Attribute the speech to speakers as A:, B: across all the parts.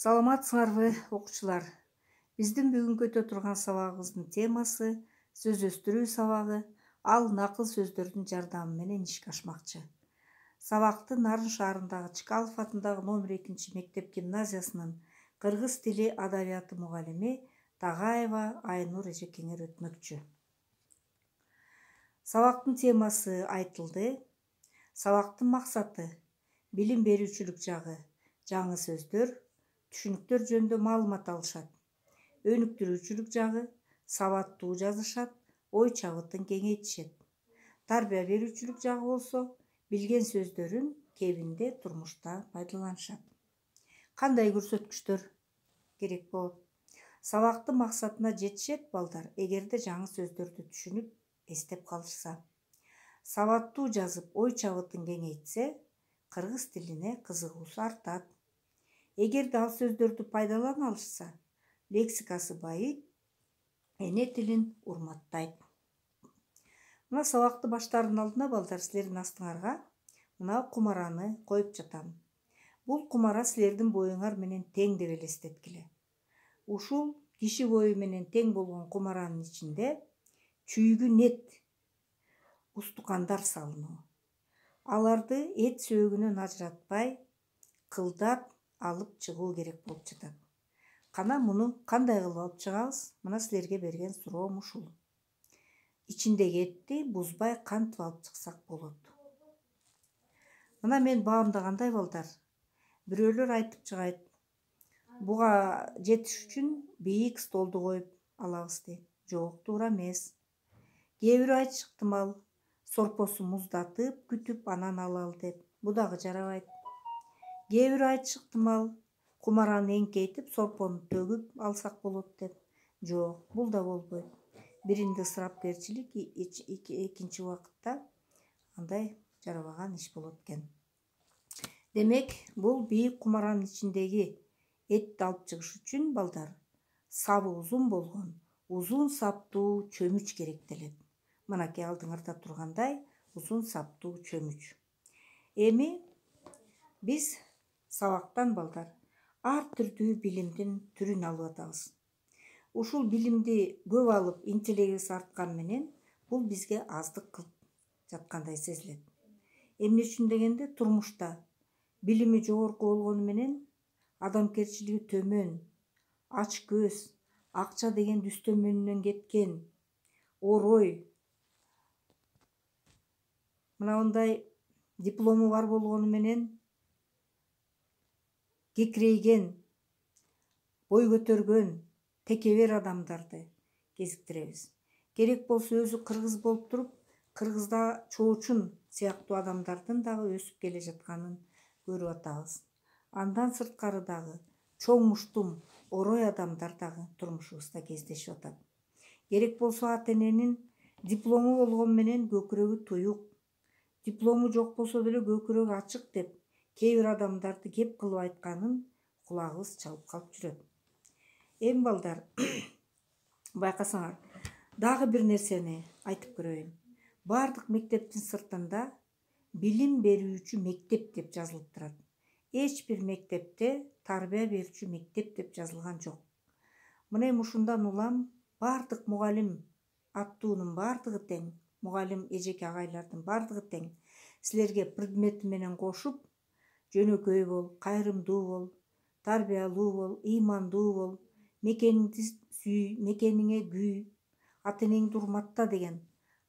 A: Саламатсыңарбы окуучулар? Биздин бүгүнкү өтө турган сабагыбыздын темасы сөз өстүрүү сабагы. Ал накыл сөздөрдүн жардамы менен ишке ашмакчы. Сабакты Нарын шаарындагы Чкалов атындагы номер 2 мектеп гимназиясынын кыргыз тили адабияты мугалими Тагаева Айнур Эжекеңер өтмөкчү. Сабактын темасы айтылды. Сабактын максаты билим берүүчүлүк жагы, жаңы сөздөр, түшүнүктөр жөнүндө маалымат алышат. Өнүктүрүүчүлүк жагы, сабаттуу жазышат, ой чабытын кеңейтишет. Тарбия берүүчүлүк жагы болсо, билген сөздөрүн кебинде турмушта пайдаланышат. Кандай көрсөткүчтөр керек болот? Сабактын максатына жетишет балдар эгерде жаңы сөздөрдү түшүнүп, эстеп калышса. Сабаттуу жазып, ой чабытын кеңейтсе, кыргыз тилине кызыгуусу артат. Эгерде ал сөздөрдү пайдалана алышса, лексикасы байыйт, эне тилин урматтайт. Мына сабакты баштаардын алдына балдар силердин астыңарга мына кумараны коюп жатам. Бул кумара силердин боюңар менен тең деп элестеткиле. Ушул киши бою менен тең болгон кумаранын ичинде чүйгүн эт, устукандар салынуу. Аларды эт сөөгүнөн ажыратпай, кылдап алып чыгуу керек болуп жатат. Кана муну кандай кылып алып чыгабыз? Мына силерге берген суроом ушул. Ичиндеги этти бузбай кантип алып чыксак болот? Мына мен баамдагандай балдар, бирөөлөр айтып чыгайт. Буга жетиш үчүн бийик столду коюп алабыз дейт. Жок, туура эмес. Кээ бирөө айтышы ыктымал, сорпосун муздатып, күтүп анан алалы деп. Бу дагы жарабайт. Кээ бирөө айтышы ыктымал, кумараны эңкейтип, сорпону төгүп алсак болот деп. Жок, бул да болбойт. Биринде ысырапкерчилик, экинчи убакытта андай жарабаган иш болот экен. Демек, бул бийик кумаранын ичиндеги этти алып чыгыш үчүн балдар сабы узун болгон, узун саптуу чөмүч керектелет. Мынакей алдыңарда тургандай узун саптуу чөмүч. Эми биз сабактан балдар ар түрдүү билимдин түрүн алып атабыз. Ушул билимди көп алып, интеллегибиз арткан менен бул бизге аздык кылып жаткандай сезилет. Эмне үчүн дегенде, турмушта билими жогорку болгону менен адамгерчилиги төмөн, ач көз, акча деген үстөмөнүнөн кеткен, орой, мындай диплому бар болгону менен кекирейген, бой көтөргөн, текебер адамдарды кезиктиребиз. Керек болсо өзү кыргыз болуп туруп, кыргызда чоочун сыяктуу адамдардын дагы өсүп келе жатканын көрүп атабыз. Андан сырткары дагы чоң муштум, орой адамдар дагы турмушубузда кездешип атат. Керек болсо ата-эненин диплому болгон менен көкүрөгү туюк, диплому жок болсо деле көкүрөгү ачык деп кээ бир адамдарды кеп кылып айтканын кулагыбыз чалып калып жүрөт. Эми балдар, байкасаңар, дагы бир нерсени айтып көрөйүн. Бардык мектептин сыртында билим берүүчү мектеп деп жазылып турат. Эч бир мектепте тарбия берүүчү мектеп деп жазылган жок. Мына эми ушундан улам бардык мугалим аттуунун бардыгы тең, мугалим эжеке агайлардын бардыгы тең. Силерге предмети менен кошуп, жөнөкөй бол, кайрымдуу бол, тарбиялуу бол, ыймандуу бол, мекениңди сүй, мекениңе күй, ата-энеңди урматта деген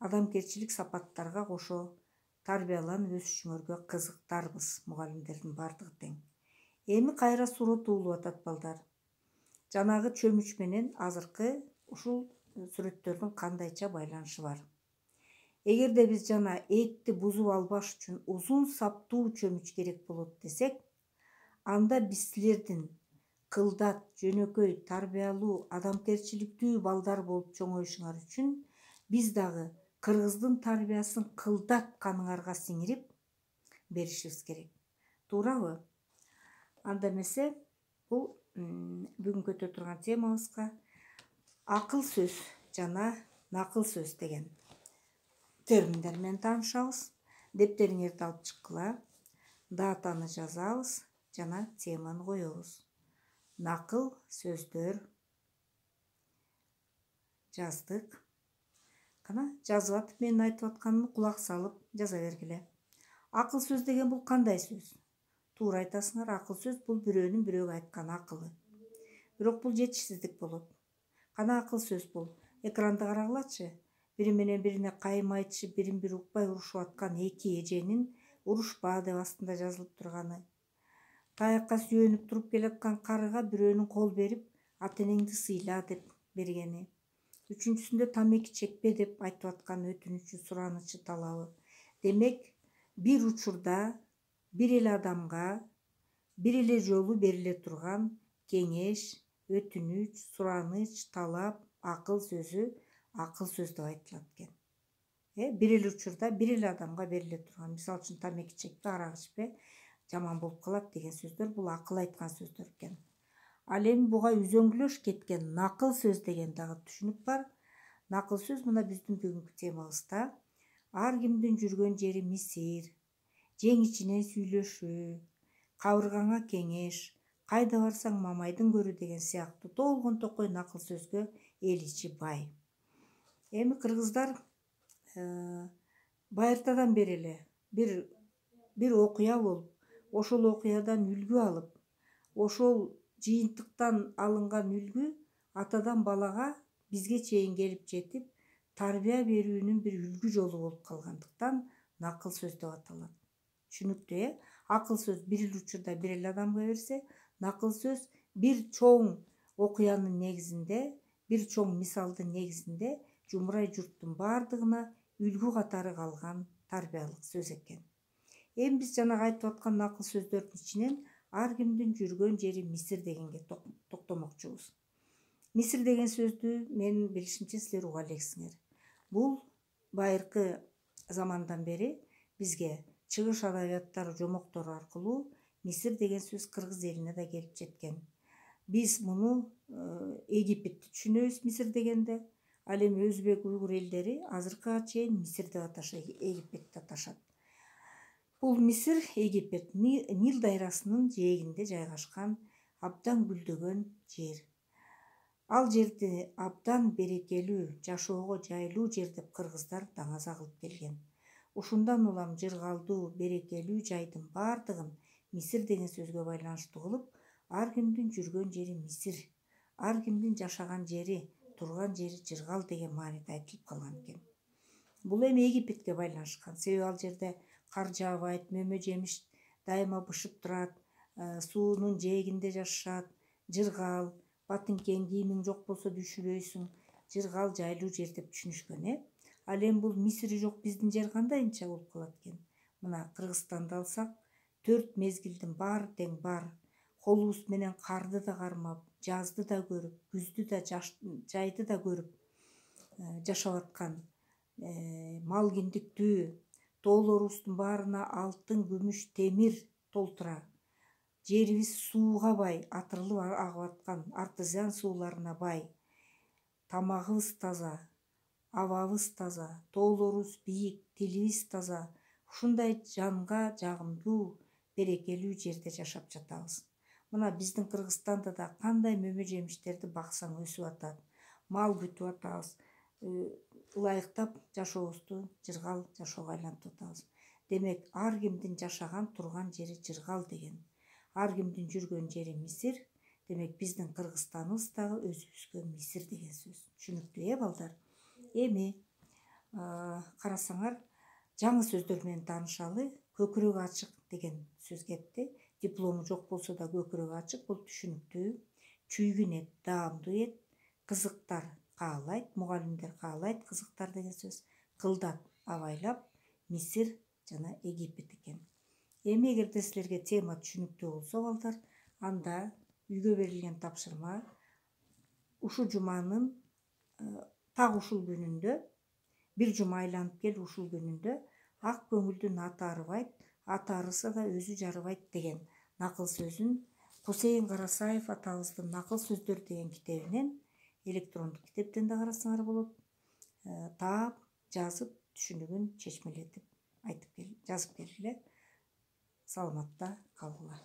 A: адамгерчилик сапаттарга кошо тарбияланып өсүшүңөргө кызыктарбыз, мугалимдердин бардыгы тең. Эми кайра суроо туулуп атат балдар. Жанагы чөмүч менен азыркы ушул сүрөттөрдүн кандайча байланышы бар? Эгерде биз жана этти бузуп албаш үчүн узун саптуу чөмүч керек болот десек, анда биз силердин кылдат, жөнөкөй, тарбиялуу, адамгерчиликтүү балдар болуп чоңоюшуңар үчүн биз дагы кыргыздын тарбиясын кылдат каныңарга сиңирип беришибиз керек. Туурабы? Анда эмесе, бул бүгүнкү өтө турган темабызга акыл сөз жана накыл сөз деген терминдер менен таанышабыз. Дептериңерди алып чыккыла, датаны жазабыз жана теманы коебуз. Накыл сөздөр жаздык. Кана жазып атып, мен айтып атканымды кулак салып жаза бергиле. Акыл сөз деген бул кандай сөз? Туура айтасыңар, акыл сөз бул бирөөнүн бирөөгө айткан акылы. Бирок бул жетишсиздик болот. Кана акыл сөз бул? Экранды карагылачы. Бири менен бирине кайым айтышып, бирин бири укпай урушуп аткан эки эженин урушпа деп астында жазылып турганы. Таякка сүйөнүп туруп келаткан карыга бирөөнүн кол берип, ата-энеңди сыйла деп бергени. Үчүнчүсүндө тамеки чекпе деп айтып аткан өтүнүчү, суранычы, талабы. Демек, бир учурда бир эле адамга бир эле жолу бериле турган кеңеш, өтүнүч, сураныч, талап, акыл сөзү акыл сөз деп айтылат экен. Бир эле учурда бир эле адамга бериле турган, мисалы үчүн тамеки чекпе, арак ичпе, жаман болуп калат деген сөздөр бул акыл айткан сөздөр экен. Ал эми буга үзөңгүлөш кеткен накыл сөз деген дагы түшүнүк бар. Накыл сөз мына биздин бүгүнкү темабызда ар кимдин жүргөн жери Мисир, жең ичинен сүйлөшүү, кабыргаңа кеңеш, кайда барсаң мамайдын көрү деген сыяктуу толгон токой накыл сөзгө эл ичи бай. Эми кыргыздар байыртадан бери эле бир окуя болуп, ошол окуядан үлгү алып, ошол жыйынтыктан алынган үлгү атадан балага бизге чейин келип жетип, тарбия берүүнүн бир үлгү жолу болуп калгандыктан накыл сөз деп аталат. Түшүнүктүү, акыл сөз бир эле учурда бир эле адамга берсе, накыл сөз бир чоң окуянын негизинде, бир чоң мисалдын негизинде жумурай журттун баардыгына үлгү катары калган тарбиялык сөз экен. Эми биз жанагы айтып аткан накыл сөздөрдүн ичинен ар кимдин жүргөн жери Мисир дегенге токтомокчубуз. Мисир деген сөздү менин билишимче силер уга элексиңер. Бул байыркы замандан бери бизге чыгыш адабияттары, жомоктору аркылуу Мисир деген сөз кыргыз элине да келип жеткен. Биз муну Египетти түшүнөбүз Мисир дегенде. Ал эми өзбек, уйгур элдери азыркыга чейин Мисир деп аташат, Египетти аташат. Бул Мисир, Египет Нил дайрасынын жээгинде жайгашкан абдан гүлдөгөн жер. Ал жерди абдан берекелүү, жашоого жайлуу жер деп кыргыздар даңаза кылып келген. Ушундан улам жыргалдуу, берекелүү жайдын баардыгын Мисир деген сөзгө байланыштуу кылып, ар кимдин жүргөн жери Мисир, ар кимдин жашаган жери, турган жери жыргал деген мааниде айтылып калган экен. Бул эми Египетке байланышкан. Себеби ал жерде кар жаабайт, мөмө жемиш дайыма бышып турат, суунун жээгинде жашашат, жыргал, батың кең, кийимиң жок болсо düşүрөйсүң, жыргал жайлуу жер деп түшүнүшкөн. Ал эми бул Мисири жок биздин жер кандайынча болуп калат экен? Мына Кыргызстанды алсак, 4 мезгилдин баары тең бар. Колубуз менен карды да кармап, жазды да көрүп, күздү да жайды да көрүп жашап аткан, мал киндиктүү, тоолорубуздун баарына алтын, күмүш, темир толтура. Жерибиз сууга бай, атырылып агып аткан артезиан сууларына бай. Тамагыбыз таза, абабыз таза, тоолорубуз бийик, тилибиз таза. Ушундай жанга жагымдуу, берекелүү жерде жашап жатабыз. Мына биздин Кыргызстанда да кандай мөмө жемиштерди баксаң өсүп атат. Мал күтүп атабыз. Ылайыктап жашообузду жыргал жашоого айлантып атабыз. Демек, ар кимдин жашаган, турган жери жыргал деген. Ар кимдин жүргөн жери Мисир. Демек, биздин Кыргызстаныбыз дагы өзүбүзгө Мисир деген сөз. Түшүнүктүү, балдар? Эми карасаңар, жаңы сөздөр менен таанышалы. Көкүрөгү ачык деген сөз кетти. Диплому жок болсо да көкүрөгү ачык, бул түшүнүктүү. Чүйгүн эт, даамдуу эт. Кызыктар каалайт, мугалимдер каалайт кызыктар деген сөз. Кылдат абайлап, Мисир жана Египет экен. Эми эгерде силерге тема түшүнүктүү болсо, балдар, анда үйгө берилген тапшырма ушул жуманын так ушул күнүндө, бир жума айланып кел ушул күнүндө ак көңүлдүн аты арыбайт, аты арыса да өзү жарыбайт деген накыл сөзүн Кусейин Карасаев атабыздын накыл сөздөр деген китебинен, электрондук китептен да карасаңар болот, таап, жазып, түшүнүгүн чечмелетип айтып жазып келгиле. Саламатта калгыла.